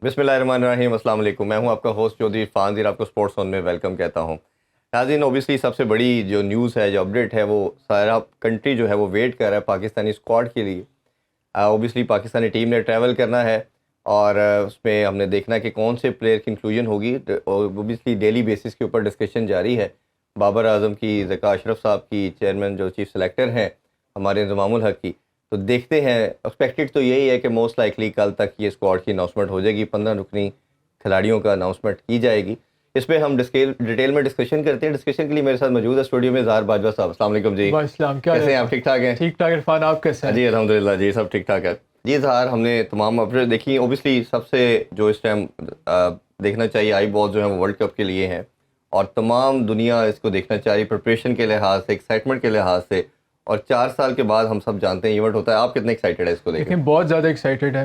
बिस्मिल्लाहिर्रहमानिर्रहीम, अस्सलाम वालेकुम। मैं हूं आपका होस्ट चौधरी फानजीर, आपको स्पोर्ट्स ऑन में वेलकम कहता हूं। नाज़रीन, ओबियसली सबसे बड़ी जो न्यूज़ है, जो अपडेट है, वो सारा कंट्री जो है वो वेट कर रहा है पाकिस्तानी स्क्वाड के लिए। ओबियसली पाकिस्तानी टीम ने ट्रैवल करना है और उसमें हमने देखना है कि कौन से प्लेयर की इंक्लूजन होगी। ओबियसली डेली बेसिस के ऊपर डिस्कशन जारी है। बाबर आजम की, ज़का अशरफ साहब की, चेयरमैन जो चीफ सेलेक्टर हैं हमारे इंज़मामुल हक की। तो देखते हैं, एक्सपेक्टेड तो यही है कि मोस्ट लाइकली कल तक ये स्क्वाड की अनाउंसमेंट हो जाएगी, 15 रुकनी खिलाड़ियों का अनाउंसमेंट की जाएगी। इस पे हम डिटेल में डिस्कशन करते हैं। डिस्कशन के लिए मेरे साथ मौजूद है स्टूडियो में ज़ाहर बाजवा साहब। अस्सलाम वालेकुम जी। वालेकुम, क्या कैसे हैं आप? ठीक ठाक हैं? ठीक ठाक। इरफान, आप कैसे हैं? जी अल्हम्दुलिल्लाह जी, सब ठीक ठाक है जी। ज़ाहर, हमने तमाम अपडेट देखी। ओबियसली सबसे जो इस टाइम देखना चाहिए, आई बॉल जो है वो वर्ल्ड कप के लिए हैं और तमाम दुनिया इसको देखना चाहिए, प्रिपरेशन के लिहाज से, एक्साइटमेंट के लिहाज से। और 4 साल के बाद हम सब जानते हैं इवेंट होता है। आप कितने एक्साइटेड है इसको लेकर? लेकिन बहुत ज़्यादा एक्साइटेड है।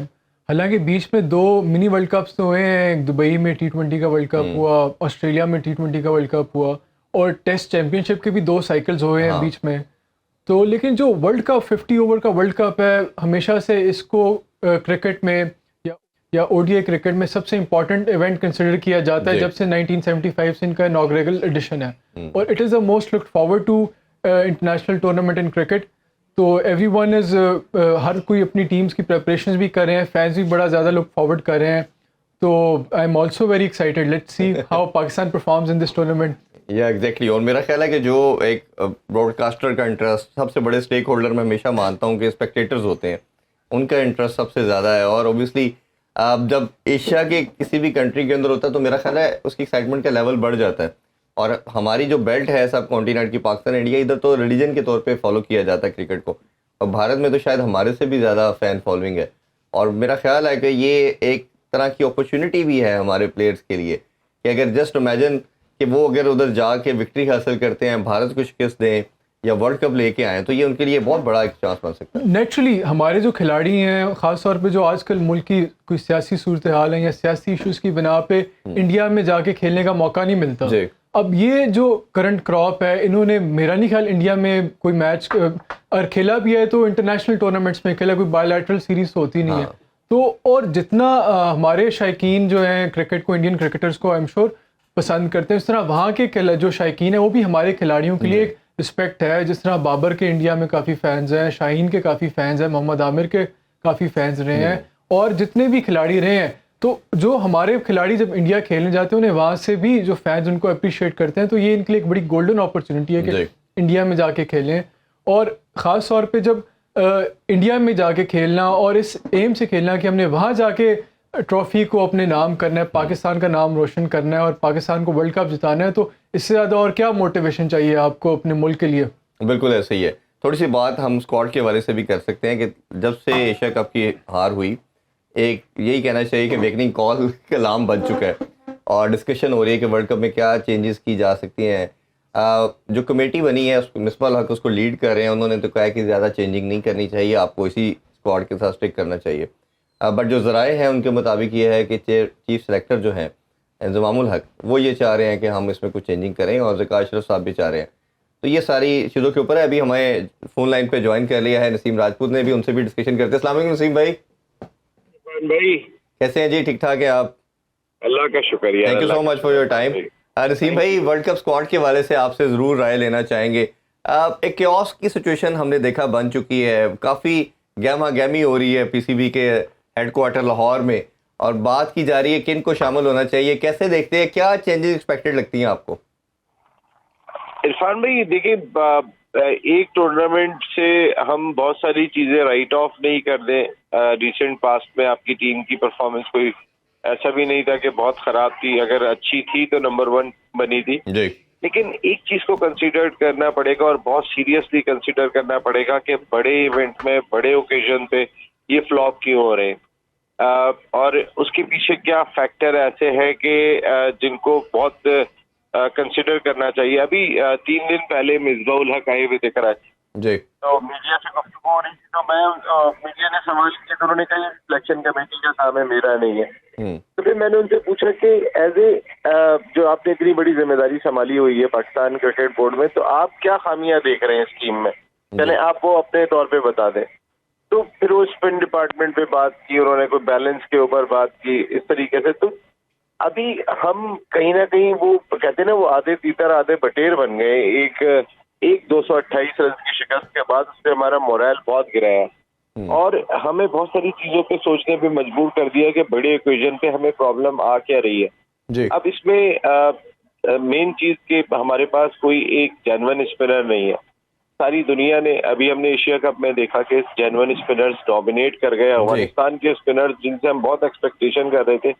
हालांकि बीच में 2 मिनी वर्ल्ड कप्स तो हुए हैं। एक दुबई में T20 का वर्ल्ड कप हुआ, ऑस्ट्रेलिया में T20 का वर्ल्ड कप हुआ, और टेस्ट चैंपियनशिप के भी 2 साइकिल्स हुए हैं हाँ। बीच में। तो लेकिन जो वर्ल्ड कप 50 ओवर का वर्ल्ड कप है, हमेशा से इसको क्रिकेट में या ODI क्रिकेट में सबसे इम्पॉर्टेंट इवेंट कंसिडर किया जाता है जब से 1975 से इनका इनॉग्रेबल एडिशन है। और it is the most looked forward to international tournament in cricket. तो एवरीवन इज़ हर कोई अपनी टीम्स की प्रिपरेशंस भी कर रहे हैं, फैंस भी बड़ा ज़्यादा लुक फॉरवर्ड कर रहे हैं। तो I am also very excited, let's see how Pakistan performs in this tournament. या एग्जैक्टली। और मेरा ख्याल है कि जो एक ब्रॉडकास्टर का इंटरेस्ट, सबसे बड़े स्टेक होल्डर मैं हमेशा मानता हूँ कि स्पेक्टेटर्स होते हैं, उनका इंटरेस्ट सबसे ज़्यादा है। और ओबियसली जब एशिया के किसी भी कंट्री के अंदर होता है तो मेरा ख्याल है उसकी एक्साइटमेंट का लेवल बढ़ जाता है। और हमारी जो बेल्ट है सब कॉन्टिनेंट की, पाकिस्तान, इंडिया, इधर तो रिलीजन के तौर पे फॉलो किया जाता है क्रिकेट को, और भारत में तो शायद हमारे से भी ज़्यादा फ़ैन फॉलोइंग है। और मेरा ख्याल है कि ये एक तरह की अपॉर्चुनिटी भी है हमारे प्लेयर्स के लिए कि अगर जस्ट इमेजिन कि वो अगर उधर जाके विक्ट्री हासिल करते हैं, भारत को शिकस्त दें या वर्ल्ड कप लेके आएँ, तो ये उनके लिए बहुत बड़ा एक चांस बन सकता है। नेचुरली हमारे जो खिलाड़ी हैं, ख़ास तौर पे जो आजकल मुल्क की कोई सियासी सूरत हाल है या सियासी इशूज़ की बिना पे इंडिया में जाके खेलने का मौका नहीं मिलता। अब ये जो करंट क्रॉप है, इन्होंने मेरा नहीं ख्याल इंडिया में कोई मैच और खेला भी है तो इंटरनेशनल टूर्नामेंट्स में खेला, कोई बायलैटरल सीरीज़ होती नहीं है। तो और जितना हमारे शायकीन जो हैं क्रिकेट को, इंडियन क्रिकेटर्स को आई एम श्योर पसंद करते हैं, उस तरह वहाँ के जो शायकीन है वो भी हमारे खिलाड़ियों के लिए एक रिस्पेक्ट है। जिस तरह बाबर के इंडिया में काफ़ी फैंस हैं, शाहीन के काफ़ी फैंस हैं, मोहम्मद आमिर के काफ़ी फैंस रहे हैं, और जितने भी खिलाड़ी रहे हैं, तो जो हमारे खिलाड़ी जब इंडिया खेलने जाते हैं उन्हें वहाँ से भी जो फैंस उनको अप्रिशिएट करते हैं। तो ये इनके लिए एक बड़ी गोल्डन अपॉर्चुनिटी है कि इंडिया में जाके खेलें। और ख़ास तौर पे जब इंडिया में जाके खेलना और इस एम से खेलना कि हमने वहाँ जाके ट्रॉफी को अपने नाम करना है, पाकिस्तान का नाम रोशन करना है और पाकिस्तान को वर्ल्ड कप जिताना है, तो इससे ज़्यादा और क्या मोटिवेशन चाहिए आपको अपने मुल्क के लिए? बिल्कुल ऐसे ही है। थोड़ी सी बात हम स्क्वाड के हवाले से भी कर सकते हैं कि जब से एशिया कप की हार हुई, एक यही कहना चाहिए कि वेकनिंग कॉल का अलार्म बज चुका है और डिस्कशन हो रही है कि वर्ल्ड कप में क्या चेंजेस की जा सकती हैं। जो कमेटी बनी है, मिसबाह हक उसको लीड कर रहे हैं, उन्होंने तो कहा है कि ज़्यादा चेंजिंग नहीं करनी चाहिए, आपको इसी स्क्वाड के साथ स्टिक करना चाहिए। बट जो ज़राए हैं उनके मुताबिक ये है कि चीफ सेलेक्टर जो हैं इंज़मामुल हक, वो ये चाह रहे हैं कि हम इसमें कुछ चेंजिंग करें, और ज़का अशरफ साहब भी चाह रहे हैं। तो ये सारी चीज़ों के ऊपर है। अभी हमें फ़ोन लाइन पे ज्वाइन कर लिया है नसीम राजपूत ने भी, उनसे भी डिस्कशन करते हैं। अस्सलाम वालेकुम नसीम भाई। भाई कैसे हैं जी? ठीक ठाक है आप? अल्लाह का शुक्रिया। Thank you so much for your time. Naseem भाई, वर्ल्ड कप स्क्वाड के हवाले से आपसे ज़रूर राय लेना चाहेंगे। एक क्योस की सिचुएशन हमने देखा बन चुकी है, काफ़ी गहमा गहमी हो रही है PCB के हेडक्वार्टर लाहौर में, और बात की जा रही है किन को शामिल होना चाहिए। कैसे देखते हैं, क्या चेंजेस एक्सपेक्टेड लगती हैं आपको? इरफान भाई देखिए, एक टूर्नामेंट से हम बहुत सारी चीजें राइट ऑफ नहीं कर दें। रिसेंट पास्ट में आपकी टीम की परफॉर्मेंस कोई ऐसा भी नहीं था कि बहुत खराब थी, अगर अच्छी थी तो नंबर 1 बनी थी जी। लेकिन एक चीज को कंसीडर करना पड़ेगा और बहुत सीरियसली कंसीडर करना पड़ेगा कि बड़े इवेंट में, बड़े ओकेजन पे ये फ्लॉप क्यों हो रहे हैं, और उसके पीछे क्या फैक्टर ऐसे हैं कि जिनको बहुत कंसिडर करना चाहिए। अभी 3 दिन पहले मिसबाउल हक आए हुए थे कराची, जी। तो मीडिया से गुफ्तगू हो रही थी, तो मैं मीडिया ने सवाल किया तो उन्होंने कहा सिलेक्शन कमेटी का काम है, मेरा नहीं है। तो फिर मैंने उनसे पूछा कि एज ए जो आपने इतनी बड़ी जिम्मेदारी संभाली हुई है पाकिस्तान क्रिकेट बोर्ड में, तो आप क्या खामियां देख रहे हैं इस टीम में, चले आप वो अपने तौर पे बता दें। तो फिर वो स्पिन डिपार्टमेंट पे बात की उन्होंने, कोई बैलेंस के ऊपर बात की इस तरीके से। तो अभी हम कहीं ना कहीं वो कहते हैं ना, वो आधे तीतर आधे बटेर बन गए। एक 228 रन की शिकस्त के बाद उससे हमारा मोरल बहुत गिरा है और हमें बहुत सारी चीजों पे सोचने पे मजबूर कर दिया कि बड़े ओकेजन पे हमें प्रॉब्लम आ क्या रही है जी। अब इसमें मेन चीज के हमारे पास कोई एक जेन्युइन स्पिनर नहीं है। सारी दुनिया ने, अभी हमने एशिया कप में देखा कि जेन्युइन स्पिनर्स डोमिनेट कर गए। अफगानिस्तान के स्पिनर्स जिनसे हम बहुत एक्सपेक्टेशन कर रहे थे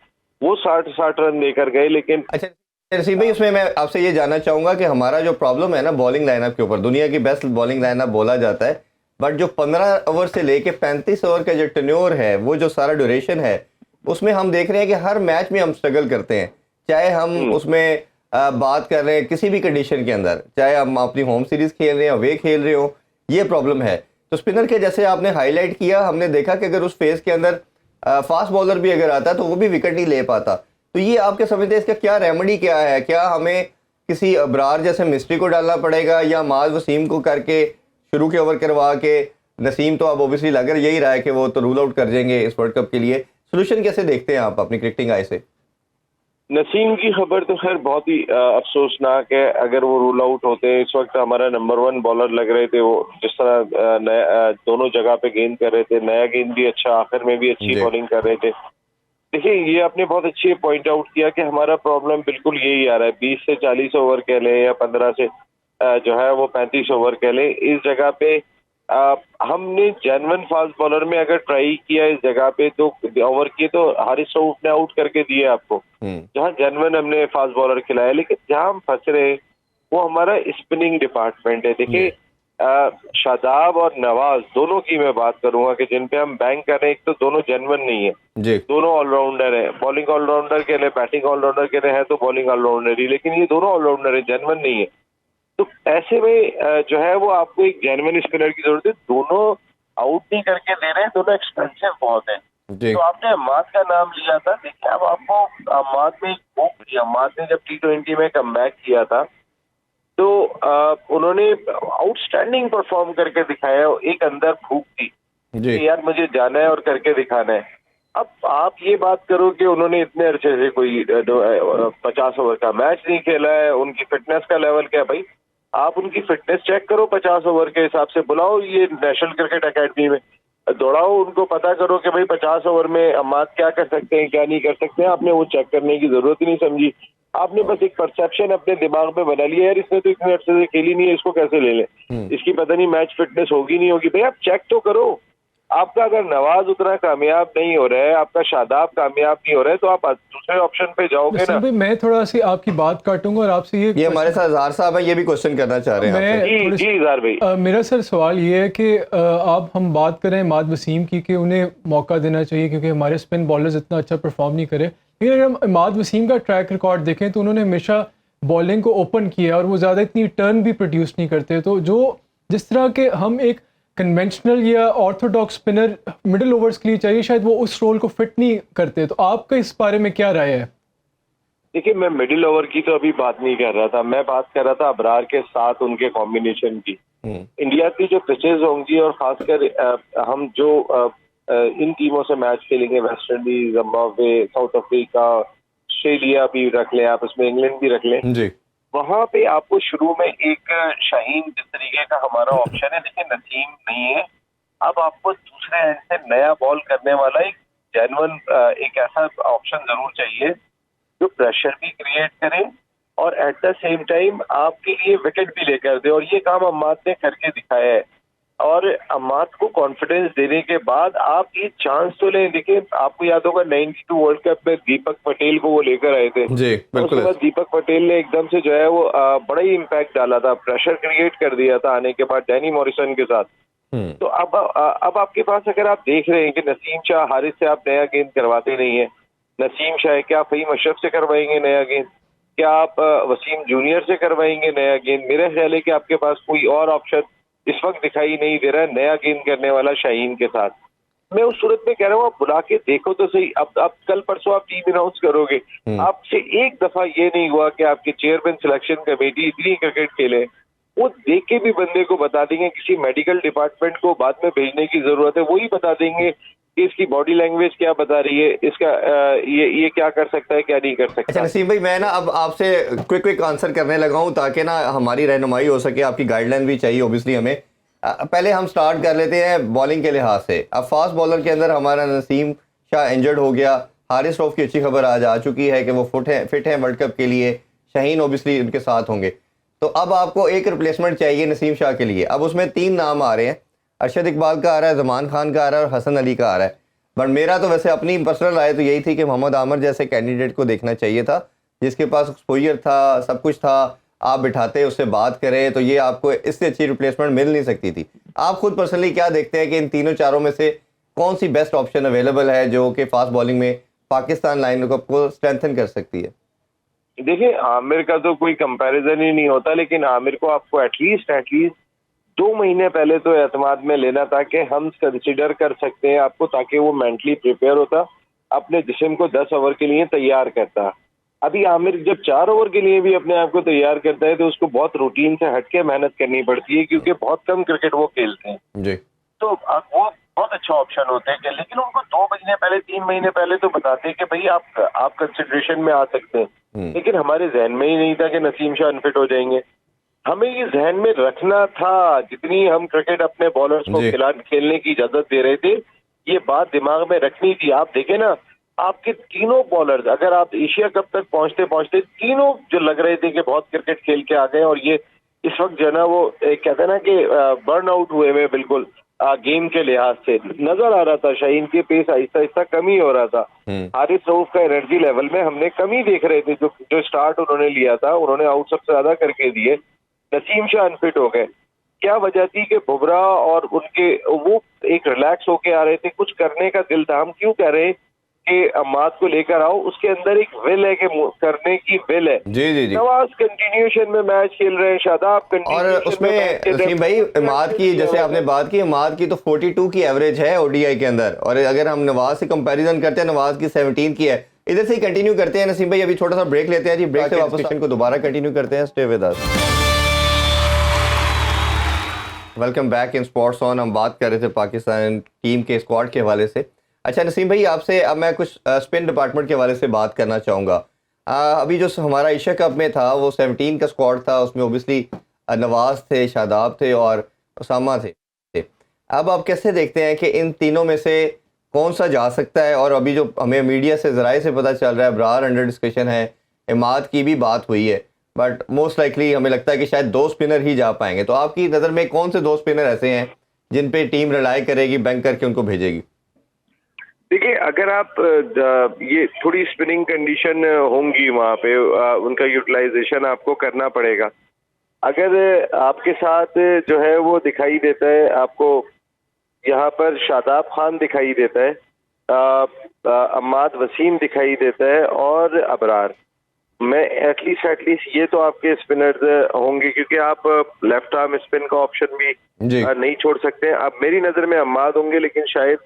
वो 60 रन देकर गए। लेकिन अच्छा रसीद भाई, उसमें मैं आपसे ये जानना चाहूंगा कि हमारा जो प्रॉब्लम है ना बॉलिंग लाइनअप के ऊपर, दुनिया की बेस्ट बॉलिंग लाइनअप बोला जाता है, बट जो 15 ओवर से लेके 35 ओवर का जो टेन्योर है, वो जो सारा ड्यूरेशन है, उसमें हम देख रहे हैं कि हर मैच में हम स्ट्रगल करते हैं। चाहे हम उसमें बात कर रहे हैं किसी भी कंडीशन के अंदर, चाहे हम अपनी होम सीरीज खेल रहे हैं, अवे खेल रहे हो, ये प्रॉब्लम है। तो स्पिनर के जैसे आपने हाईलाइट किया, हमने देखा कि अगर उस फेज के अंदर फास्ट बॉलर भी अगर आता तो वो भी विकेट नहीं ले पाता। तो ये आपके समझते हैं इसका क्या रेमेडी क्या है? क्या हमें किसी अबरार जैसे मिस्ट्री को डालना पड़ेगा या माज वसीम को करके शुरू के ओवर करवा के, नसीम तो अब ओबियसली लग यही रहा है कि वो तो रूल आउट कर देंगे इस वर्ल्ड कप के लिए, सोल्यूशन कैसे देखते हैं आप अपनी क्रिकेटिंग आई से? नसीम की खबर तो खैर बहुत ही अफसोसनाक है। अगर वो रूल आउट होते हैं, इस वक्त हमारा नंबर 1 बॉलर लग रहे थे, वो जिस तरह दोनों जगह पे गेंद कर रहे थे, नया गेंद भी अच्छा, आखिर में भी अच्छी बॉलिंग कर रहे थे। देखिए, ये आपने बहुत अच्छी पॉइंट आउट किया कि हमारा प्रॉब्लम बिल्कुल यही आ रहा है। 20 से 40 ओवर कह लें या 15 से जो है वो 35 ओवर कह लें, इस जगह पे हमने जेन्युइन फास्ट बॉलर में अगर ट्राई किया इस जगह पे तो ओवर किए तो हारिस रऊफ ने आउट करके दिए आपको, जहां जेन्युइन हमने फास्ट बॉलर खिलाया। लेकिन जहां हम फंस रहे वो हमारा स्पिनिंग डिपार्टमेंट है। देखिए, शादाब और नवाज दोनों की मैं बात करूंगा कि जिन पे हम बैंक कर रहे हैं, एक तो दोनों जेन्युइन नहीं है जी। दोनों ऑलराउंडर है। बॉलिंग ऑलराउंडर के लिए, बैटिंग ऑलराउंडर के लिए है तो बॉलिंग ऑलराउंडर ही, लेकिन ये दोनों ऑलराउंडर है, जेन्युइन नहीं है। तो ऐसे में जो है वो आपको एक जेन्युइन स्पिनर की जरूरत है। दोनों आउट नहीं करके दे रहे हैं, दोनों एक्सपेंसिव बहुत है। तो आपने अम्माद का नाम लिया था। देखिए, अब आपको अम्माद में अम्माद ने जब T20 में कमबैक किया था तो उन्होंने आउटस्टैंडिंग परफॉर्म करके दिखाया। एक अंदर भूख थी कि यार मुझे जाना है और करके दिखाना है। अब आप ये बात करो कि उन्होंने इतने अरसे से कोई 50 ओवर का मैच नहीं खेला है, उनकी फिटनेस का लेवल क्या है? भाई, आप उनकी फिटनेस चेक करो, 50 ओवर के हिसाब से बुलाओ ये नेशनल क्रिकेट एकेडमी में, दौड़ाओ, उनको पता करो कि भाई 50 ओवर में अम्माद क्या कर सकते हैं क्या नहीं कर सकते हैं। आपने वो चेक करने की जरूरत ही नहीं समझी। आपने बस एक परसेप्शन अपने दिमाग में बना लिया, यार इसने तो इतने अर्से से खेली नहीं है, इसको कैसे ले लें, इसकी पता नहीं मैच फिटनेस होगी नहीं होगी। भाई आप चेक तो करो। आपका अगर नवाज उतना कामयाब नहीं हो रहा है, आपका शादाब कामयाब नहीं हो रहा है, तो आप दूसरे ऑप्शन पे जाओगे ना। भाई मैं थोड़ा सी आपकी बात काटूंगा और आपसे ये हमारे साथ इजहार साहब है, ये भी क्वेश्चन करना चाह रहे हैं। जी इजहार भाई, मेरा सर सवाल ये है कि आप हम बात करें इमाद वसीम की कि उन्हें मौका देना चाहिए क्योंकि हमारे स्पिन बॉलर्स इतना अच्छा परफॉर्म नहीं करे। लेकिन अगर हम इमाद वसीम का ट्रैक रिकॉर्ड देखें तो उन्होंने हमेशा बॉलिंग को ओपन किया और वो ज़्यादा इतनी टर्न भी प्रोड्यूस नहीं करते। तो जिस तरह के हम एक कन्वेंशनल या ऑर्थोडॉक्स स्पिनर मिडिल ओवर्स के लिए चाहिए, शायद वो उस रोल को फिट नहीं करते। तो आपका इस बारे में क्या राय है? देखिए, मैं मिडिल ओवर की तो अभी बात नहीं कर रहा था, मैं बात कर रहा था अबरार के साथ उनके कॉम्बिनेशन की। इंडिया की जो पिचेज होंगी और खासकर हम जो इन टीमों से मैच खेलेंगे, West Indies, Zimbabwe, south Africa, Australia भी रख लें आप, इसमें इंग्लैंड भी रख लें जी, वहां पे आपको शुरू में एक शाहीन जिस तरीके का हमारा ऑप्शन है, देखिए नसीम नहीं है। अब आपको दूसरे एंड से नया बॉल करने वाला एक जेन्युइन एक ऐसा ऑप्शन जरूर चाहिए जो प्रेशर भी क्रिएट करे और एट द सेम टाइम आपके लिए विकेट भी लेकर दे। और ये काम अम्माद ने करके दिखाया है। और अम्माद को कॉन्फिडेंस देने के बाद आप ये चांस तो लें। देखिए, आपको याद होगा 92 वर्ल्ड कप में दीपक पटेल को वो लेकर आए थे जी, बिल्कुल। उसके बाद दीपक पटेल ने एकदम से जो है वो बड़ा ही इम्पैक्ट डाला था, प्रेशर क्रिएट कर दिया था आने के बाद डैनी मॉरिसन के साथ। तो अब आपके पास अगर आप देख रहे हैं कि नसीम शाह, हारिस से आप नया गेंद करवाते नहीं है, नसीम शाह क्या आप फहीम अशरफ से करवाएंगे नया गेंद? क्या आप वसीम जूनियर से करवाएंगे नया गेंद? मेरा ख्याल है कि आपके पास कोई और ऑप्शन इस वक्त दिखाई नहीं दे रहा है नया गेंद करने वाला शाहीन के साथ। मैं उस सूरत में कह रहा हूँ, आप बुला के देखो तो सही। अब कल परसों आप टीम अनाउंस करोगे, आपसे एक दफा ये नहीं हुआ कि आपके चेयरमैन सिलेक्शन कमेटी इतनी क्रिकेट खेले, वो देख के भी बंदे को बता देंगे, किसी मेडिकल डिपार्टमेंट को बाद में भेजने की जरूरत है, वही बता देंगे कि इसकी बॉडी लैंग्वेज क्या बता रही है, इसका ये क्या कर सकता है, क्या नहीं कर सकता। अच्छा नसीम भाई, मैं ना अब आपसे क्विक आंसर करने लगा हूँ ताकि ना हमारी रहनुमाई हो सके, आपकी गाइडलाइन भी चाहिए ओबियसली हमें। पहले हम स्टार्ट कर लेते हैं बॉलिंग के लिहाज से। अब फास्ट बॉलर के अंदर हमारा नसीम शाह इंजर्ड हो गया, हारिस रऊफ की अच्छी खबर आज आ चुकी है कि वो फिट है वर्ल्ड कप के लिए, शाहीन ओबियसली उनके साथ होंगे। तो अब आपको एक रिप्लेसमेंट चाहिए नसीम शाह के लिए। अब उसमें 3 नाम आ रहे हैं, अरशद इकबाल का आ रहा है, जमान खान का आ रहा है और हसन अली का आ रहा है। बट मेरा तो वैसे अपनी पर्सनल राय तो यही थी कि मोहम्मद आमिर जैसे कैंडिडेट को देखना चाहिए था, जिसके पास एक्सपोजर था, सब कुछ था, आप बिठाते उससे बात करें तो ये आपको इससे अच्छी रिप्लेसमेंट मिल नहीं सकती थी। आप खुद पर्सनली क्या देखते हैं कि इन तीनों चारों में से कौन सी बेस्ट ऑप्शन अवेलेबल है जो कि फास्ट बॉलिंग में पाकिस्तान लाइनअप को स्ट्रेंथन कर सकती है? देखिए, आमिर का तो कोई कंपैरिजन ही नहीं होता, लेकिन आमिर को आपको एटलीस्ट 2 महीने पहले तो एतमाद में लेना था कि हम कंसिडर कर सकते हैं आपको, ताकि वो मेंटली प्रिपेयर होता, अपने जिस्म को 10 ओवर के लिए तैयार करता। अभी आमिर जब 4 ओवर के लिए भी अपने आप को तैयार करता है तो उसको बहुत रूटीन से हटके मेहनत करनी पड़ती है, क्योंकि बहुत कम क्रिकेट वो खेलते हैं जी। तो वो बहुत अच्छा ऑप्शन होते हैं। लेकिन उनको 2 महीने पहले, 3 महीने पहले तो बताते हैं कि भाई आप कंसिडरेशन में आ सकते हैं, लेकिन हमारे जहन में ही नहीं था कि नसीम शाह अनफिट हो जाएंगे। हमें ये जहन में रखना था, जितनी हम क्रिकेट अपने बॉलर्स को खेलने की इजाजत दे रहे थे, ये बात दिमाग में रखनी थी। आप देखें ना, आपके तीनों बॉलर्स, अगर आप एशिया कप तक पहुंचते पहुंचते तीनों जो लग रहे थे कि बहुत क्रिकेट खेल के आ गए, और ये इस वक्त जो है ना वो कहते हैं ना कि बर्न आउट हुए हुए बिल्कुल गेम के लिहाज से नजर आ रहा था। शाहीन के पेस आहिस्ता आहिस्ता कमी हो रहा था, हारिस रऊफ का एनर्जी लेवल में हमने कमी देख रहे थे। जो स्टार्ट उन्होंने लिया था, उन्होंने आउट सबसे ज्यादा करके दिए। नसीम शाह अनफिट हो गए, क्या वजह थी कि बुमराह और उनके वो एक रिलैक्स होके आ रहे थे, कुछ करने का दिल था। हम क्यों कह रहे हैं कि अम्माद को लेकर आओ, उसके अंदर एक विल है कि करने की विल है। जी। नवाज कंटिन्यूशन में मैच खेल रहे हैं, शादाब और उसमें नसीम भाई अम्माद की, जैसे आपने बात की, अम्माद की तो 42 की एवरेज है ओडीआई के अंदर, और अगर हम नवाज से कंपैरिजन करते हैं, नवाज की 17 की है। इधर से ही कंटिन्यू करते हैं नसीम भाई, अभी छोटा सा ब्रेक लेते हैं जी, ब्रेक से वापस को दोबारा कंटिन्यू करते हैं। Stay with us. Welcome back in sports on. हम बात कर रहे थे पाकिस्तान टीम के स्क्वाड के हवाले से। अच्छा नसीम भाई, आपसे अब मैं कुछ स्पिन डिपार्टमेंट के हवाले से बात करना चाहूँगा। अभी जो हमारा एशिया कप में था वो 17 का स्क्वाड था, उसमें ओबियसली नवाज थे, शादाब थे और उसामा थे। अब आप कैसे देखते हैं कि इन तीनों में से कौन सा जा सकता है? और अभी जो हमें मीडिया से ज़राए से पता चल रहा है, अबरार अंडर डिस्कशन है, इमाद की भी बात हुई है, बट मोस्ट लाइकली हमें लगता है कि शायद 2 स्पिनर ही जा पाएंगे। तो आपकी नज़र में कौन से 2 स्पिनर ऐसे हैं जिन पे टीम रिलाई करेगी, बैंक करके उनको भेजेगी? देखिए, अगर आप ये थोड़ी स्पिनिंग कंडीशन होंगी वहाँ पे, उनका यूटिलाइजेशन आपको करना पड़ेगा। अगर आपके साथ जो है वो दिखाई देता है, आपको यहाँ पर शादाब खान दिखाई देता है, अम्माद वसीम दिखाई देता है और अबरार, मैं एटलीस्ट ये तो आपके स्पिनर्स होंगे, क्योंकि आप लेफ्ट आर्म स्पिन का ऑप्शन भी नहीं छोड़ सकते। अब मेरी नज़र में अम्माद होंगे, लेकिन शायद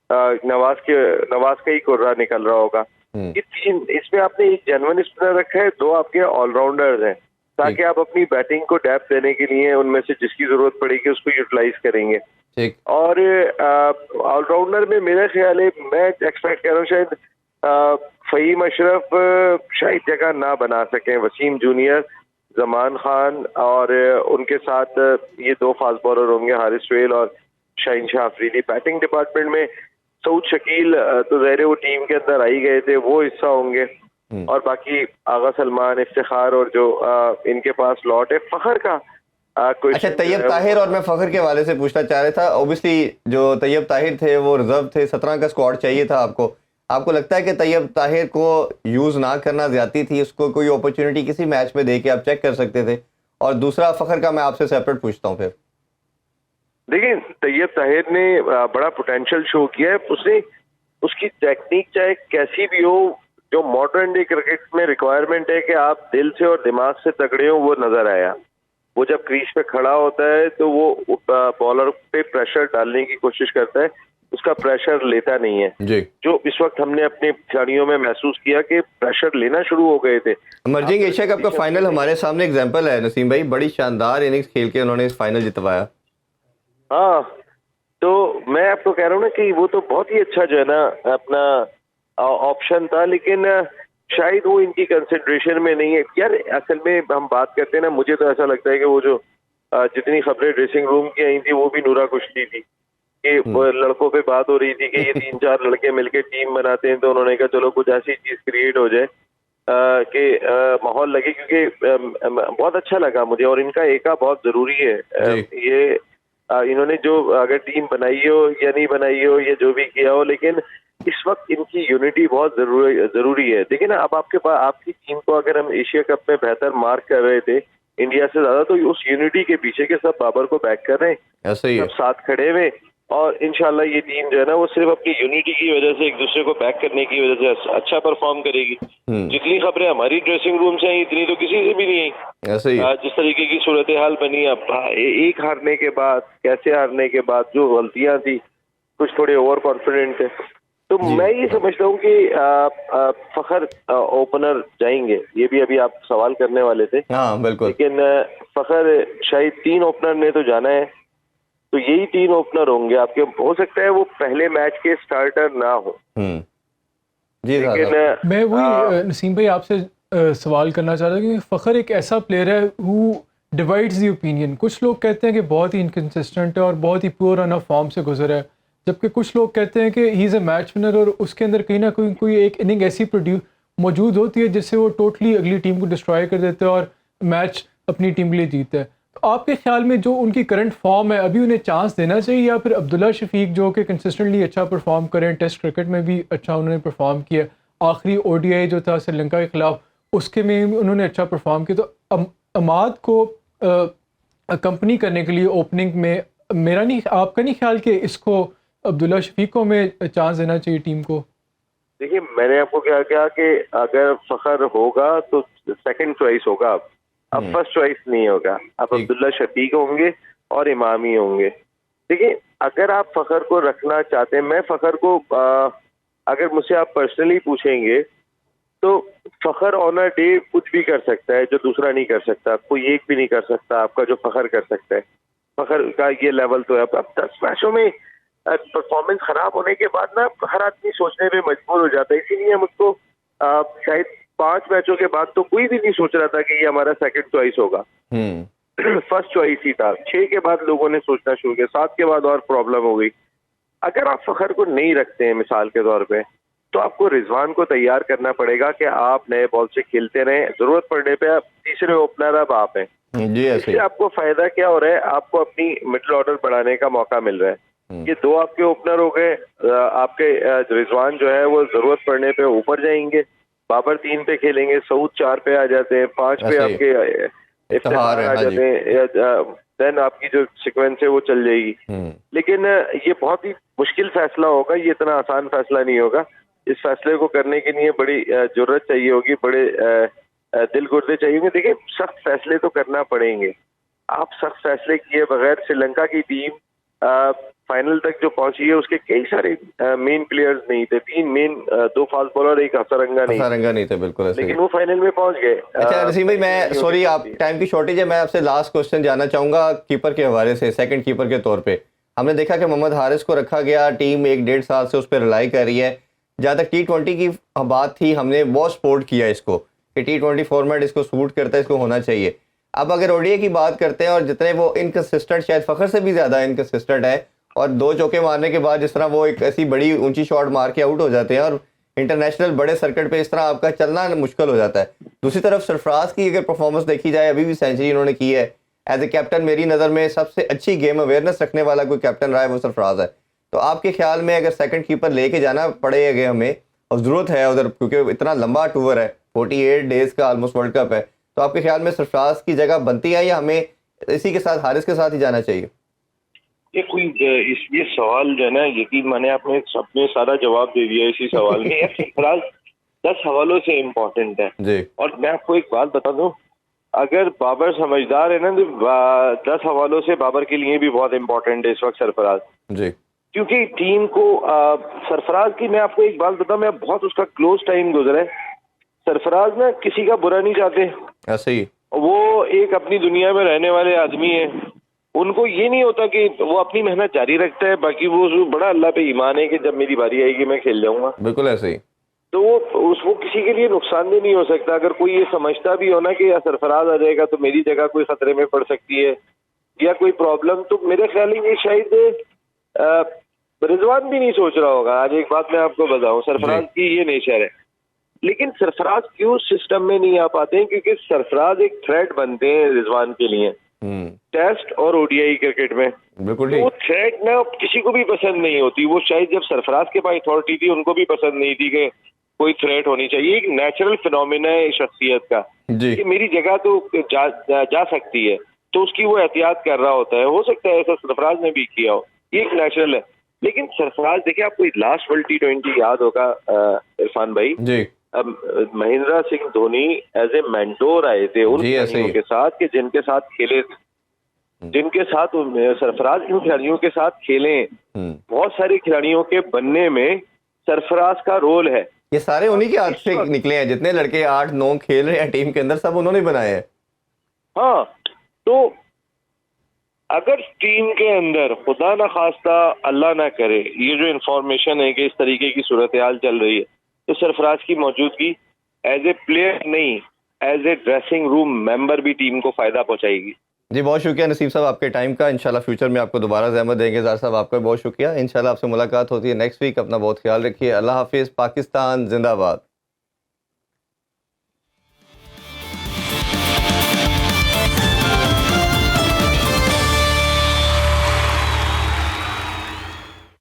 नवाज का ही कुर्रा निकल रहा होगा। इसमें आपने एक जेन्युइन स्पिनर रखा है, 2 आपके ऑलराउंडर्स हैं, ताकि आप अपनी बैटिंग को डेप्थ देने के लिए उनमें से जिसकी जरूरत पड़ेगी उसको यूटिलाइज करेंगे। और ऑलराउंडर में मेरा ख्याल है, मैं एक्सपेक्ट कर रहा हूँ शायद फहीम अशरफ शायद जगह ना बना सकें। वसीम जूनियर, जमान खान और उनके साथ ये 2 फास्ट बॉलर होंगे, हारिस सुहेल और शाहीन शाह अफरीदी। बैटिंग डिपार्टमेंट में सऊद शकील तो ज़ाहिर वो टीम के अंदर आई गए थे, वो हिस्सा होंगे, और बाकी आगा सलमान, इफ्तिखार और जो इनके पास लॉट है, फखर का अच्छा तैयब ताहिर। और मैं फखर के हवाले से पूछना चाह रहा था, ओबियसली जो तैयब ताहिर थे वो रिजर्व थे, 17 का स्क्वाड चाहिए था आपको लगता है कि तैयब ताहिर को यूज़ ना करना ज्यादती थी, उसको कोई अपॉर्चुनिटी किसी मैच में दे के आप चेक कर सकते थे? और दूसरा फखर का मैं आपसे सेपरेट पूछता हूँ। फिर देखिए, तैयब ताहिर ने बड़ा पोटेंशियल शो किया है, उसने उसकी टेक्निक चाहे कैसी भी हो, जो मॉडर्न डे क्रिकेट में रिक्वायरमेंट है कि आप दिल से और दिमाग से तगड़े हो, वो नजर आया। वो जब क्रीज पे खड़ा होता है तो वो बॉलर पे प्रेशर डालने की कोशिश करता है, उसका प्रेशर लेता नहीं है। जी, जो इस वक्त हमने अपने खिलाड़ियों में महसूस किया कि प्रेशर लेना शुरू हो गए थे। इमर्जिंग एशिया कप का फाइनल हमारे सामने एग्जांपल है नसीम भाई, बड़ी शानदार इनिंग्स खेल के उन्होंने इस फाइनल जितवाया। हाँ, तो मैं आपको कह रहा हूँ ना कि वो तो बहुत ही अच्छा जो है ना अपना ऑप्शन था, लेकिन शायद वो इनकी कंसिडरेशन में नहीं है यार। असल में हम बात करते हैं ना, मुझे तो ऐसा लगता है कि वो जो जितनी खबरें ड्रेसिंग रूम की आई थी वो भी नूरा कुश्ती थी कि वो लड़कों पे बात हो रही थी कि ये 3-4 लड़के मिलके टीम बनाते हैं, तो उन्होंने कहा चलो कुछ ऐसी चीज क्रिएट हो जाए कि माहौल लगे, क्योंकि बहुत अच्छा लगा मुझे। और इनका एका बहुत जरूरी है। ये इन्होंने जो अगर टीम बनाई हो या नहीं बनाई हो या जो भी किया हो, लेकिन इस वक्त इनकी यूनिटी बहुत जरूरी है। देखिए ना, अब आपके पास आपकी टीम को अगर हम एशिया कप में बेहतर मार्क कर रहे थे इंडिया से ज्यादा, तो उस यूनिटी के पीछे के सब बाबर को बैक कर रहे हैं, ऐसा ही है। सब साथ खड़े हुए, और इंशाल्लाह ये टीम जो है ना वो सिर्फ अपनी यूनिटी की वजह से, एक दूसरे को बैक करने की वजह से अच्छा परफॉर्म करेगी। जितनी खबरें हमारी ड्रेसिंग रूम से आई इतनी तो किसी से भी नहीं आई। ऐसा ही है। जिस तरीके की सूरत हाल बनी, अब एक हारने के बाद, कैसे हारने के बाद जो गलतियां थी, कुछ थोड़े ओवर कॉन्फिडेंट थे, तो मैं ये समझता हूँ कि फखर ओपनर जाएंगे। ये भी अभी आप सवाल करने वाले थे। हाँ बिल्कुल। लेकिन फखर शायद 3 ओपनर ने तो जाना है, तो यही 3 ओपनर होंगे आपके। हो सकता है वो पहले मैच के स्टार्टर ना हो, जी लेकिन मैं वही नसीम भाई आपसे सवाल करना चाह रहा था, क्योंकि फ़खर एक ऐसा प्लेयर है हु डिवाइड्स दी ओपिनियन। कुछ लोग कहते हैं कि बहुत ही इनकन्सिस्टेंट है और बहुत ही पुअर रन ऑफ फॉर्म से गुजरा है, जबकि कुछ लोग कहते हैं कि he is a match winner और उसके अंदर कहीं ना कोई एक इनिंग ऐसी मौजूद होती है जिससे वो टोटली अगली टीम को डिस्ट्रॉय कर देते हैं और मैच अपनी टीम के लिए जीतता है। तो आपके ख्याल में जो उनकी करंट फॉर्म है, अभी उन्हें चांस देना चाहिए, या फिर अब्दुल्ला शफीक जो कि कंसिस्टेंटली अच्छा परफॉर्म करें, टेस्ट क्रिकेट में भी अच्छा उन्होंने परफॉर्म किया, आखिरी ओडीआई जो था श्रीलंका के खिलाफ उसके में उन्होंने अच्छा परफॉर्म किया, तो अमाद को कंपनी करने के लिए ओपनिंग में आपका नहीं ख्याल कि इसको अब्दुल्ला शफीक को हमें चांस देना चाहिए टीम को? देखिए, मैंने आपको क्या कहा कि अगर फखर होगा तो सेकंड चॉइस होगा, अब फर्स्ट चॉइस नहीं होगा। अब अब्दुल्ला शफीक होंगे और इमामी होंगे। देखिए, अगर आप फखर को रखना चाहते हैं, मैं फखर को अगर मुझसे आप पर्सनली पूछेंगे तो फखर ऑन अ डे कुछ भी कर सकता है जो दूसरा नहीं कर सकता, कोई एक भी नहीं कर सकता आपका जो फखर कर सकता है। फखर का ये लेवल तो है। अब 10 मैचों में परफॉर्मेंस खराब होने के बाद ना हर आदमी सोचने पे मजबूर हो जाता है, इसीलिए मुझको शायद 5 मैचों के बाद तो कोई भी नहीं सोच रहा था कि ये हमारा सेकंड चॉइस होगा। फर्स्ट चॉइस ही था। 6 के बाद लोगों ने सोचना शुरू किया, 7 के बाद और प्रॉब्लम हो गई। अगर आप फखर को नहीं रखते हैं मिसाल के तौर पे, तो आपको रिजवान को तैयार करना पड़ेगा कि आप नए बॉल से खेलते रहें, जरूरत पड़ने पे आप तीसरे ओपनर अब आप हैं। जी इससे आपको फायदा क्या हो रहा है, आपको अपनी मिडिल ऑर्डर बढ़ाने का मौका मिल रहा है। ये 2 आपके ओपनर हो गए, आपके रिजवान जो है वो जरूरत पड़ने पे ऊपर जाएंगे, बाबर 3 पे खेलेंगे, सऊद 4 पे आ जाते हैं, 5 पे आपके इफ्तिखार आ जाते हैं, देन आपकी जो सीक्वेंस है वो चल जाएगी। लेकिन ये बहुत ही मुश्किल फैसला होगा, ये इतना आसान फैसला नहीं होगा। इस फैसले को करने के लिए बड़ी जरूरत चाहिए होगी, बड़े दिल गुर्दे चाहिए होंगे। देखिए, सख्त फैसले तो करना पड़ेंगे। आप सख्त फैसले किए बगैर, श्रीलंका की टीम फाइनल तक जो पहुंची है उसके कई सारे मेन प्लेयर्स नहीं थे, 3 मेन, 2 फास्ट बॉलर, एक हसरंगा नहीं थे, बिल्कुल ऐसे लेकिन वो फाइनल में पहुंच गए। अच्छा नसीम भाई, मैं सॉरी आप टाइम की शॉर्टेज है, मैं आपसे लास्ट क्वेश्चन जानना चाहूंगा कीपर के हवाले से। सेकंड कीपर के तौर पे हमने देखा कि मोहम्मद हारिस को रखा गया, टीम 1-1.5 साल से उस पर रिलाई कर रही है। जहाँ तक T20 की बात थी, हमने बहुत सपोर्ट किया इसको कि T20 फॉर्मेट इसको सूट करता है, इसको होना चाहिए। अब अगर ओडीआई की बात करते हैं, और जितने वो इनकंसिस्टेंट, शायद फखर से भी ज़्यादा इनकंसिस्टेंट है, और 2 चौके मारने के बाद जिस तरह वो एक ऐसी बड़ी ऊंची शॉट मार के आउट हो जाते हैं, और इंटरनेशनल बड़े सर्किट पे इस तरह आपका चलना मुश्किल हो जाता है। दूसरी तरफ सरफराज की अगर परफॉर्मेंस देखी जाए, अभी भी सेंचुरी उन्होंने की है। एज ए कैप्टन मेरी नज़र में सबसे अच्छी गेम अवेयरनेस रखने वाला कोई कैप्टन रहा है वो सरफराज है। तो आपके ख्याल में अगर सेकंड कीपर लेके जाना पड़ेगा हमें, और ज़रूरत है उधर, क्योंकि इतना लंबा टूर है, 48 डेज़ का ऑलमोस्ट वर्ल्ड कप है, तो आपके ख्याल में सरफराज की जगह बनती है या हमें इसी के साथ, हारिस के साथ ही जाना चाहिए? ये सवाल जो है ना, यकीन माने आपने सबने सारा जवाब दे दिया इसी सवाल में। सरफराज 10 हवालों से इम्पोर्टेंट है जी। और मैं आपको एक बात बता दूं, अगर बाबर समझदार है ना, तो 10 हवालों से बाबर के लिए भी बहुत इम्पोर्टेंट है इस वक्त सरफराज। जी। क्योंकि टीम को सरफराज की, मैं आपको एक बात बताऊं, मैं बहुत उसका क्लोज टाइम गुजरा है। सरफराज ना किसी का बुरा नहीं चाहते, ऐसे ही वो एक अपनी दुनिया में रहने वाले आदमी हैं। उनको ये नहीं होता कि वो अपनी मेहनत जारी रखता है, बाकी वो बड़ा अल्लाह पे ईमान है कि जब मेरी बारी आएगी मैं खेल जाऊंगा। बिल्कुल ऐसे ही। तो वो किसी के लिए नुकसानदेह नहीं हो सकता। अगर कोई ये समझता भी हो ना कि सरफराज आ जाएगा तो मेरी जगह कोई खतरे में पड़ सकती है या कोई प्रॉब्लम, तो मेरे ख्याल में ये शायद रिजवान भी नहीं सोच रहा होगा। आज एक बात मैं आपको बताऊं, सरफराज की ये नेचर है, लेकिन सरफराज क्यों सिस्टम में नहीं आ पाते हैं? क्योंकि सरफराज एक थ्रेट बनते हैं रिजवान के लिए टेस्ट और ओडीआई क्रिकेट में। बिल्कुल तो वो ठीक। थ्रेट ना किसी को भी पसंद नहीं होती। वो शायद जब सरफराज के पास अथॉरिटी थी उनको भी पसंद नहीं थी कि कोई थ्रेट होनी चाहिए। एक नेचुरल फिनोमिना है शख्सियत का जी कि मेरी जगह तो जा सकती है, तो उसकी वो एहतियात कर रहा होता है। हो सकता है ऐसा सरफराज ने भी किया हो, ये एक नेचुरल है। लेकिन सरफराज देखिए, आपको लास्ट वर्ल्ड T20 याद होगा इरफान भाई, जी Mahendra Singh Dhoni as a mentor आए थे उन जी, ऐसे खिलाड़ियों ही। के साथ कि जिनके साथ खेले थे, जिनके साथ सरफराज इन खिलाड़ियों के साथ खेले। बहुत सारे खिलाड़ियों के बनने में सरफराज का रोल है। ये सारे उन्हीं के हाथ से निकले हैं, जितने लड़के 8-9 खेल रहे हैं टीम के अंदर, सब उन्होंने बनाए हैं। हाँ, तो अगर टीम के अंदर खुदा ना खास्ता अल्लाह ना करे ये जो इन्फॉर्मेशन है कि इस तरीके की सूरत हाल चल रही है, तो सरफराज की मौजूदगी एज ए प्लेयर नहीं, as a dressing room member भी टीम को फायदा पहुंचाएगी। जी बहुत शुक्रिया नसीब साहब आपके टाइम का। इंशाल्लाह फ्यूचर में आपको दोबारा ज़हमत देंगे। ज़ार साहब आपका बहुत शुक्रिया। इंशाल्लाह आपसे मुलाकात होती है नेक्स्ट वीक। अपना बहुत ख्याल रखिए। अल्लाह हाफिज़। पाकिस्तान जिंदाबाद।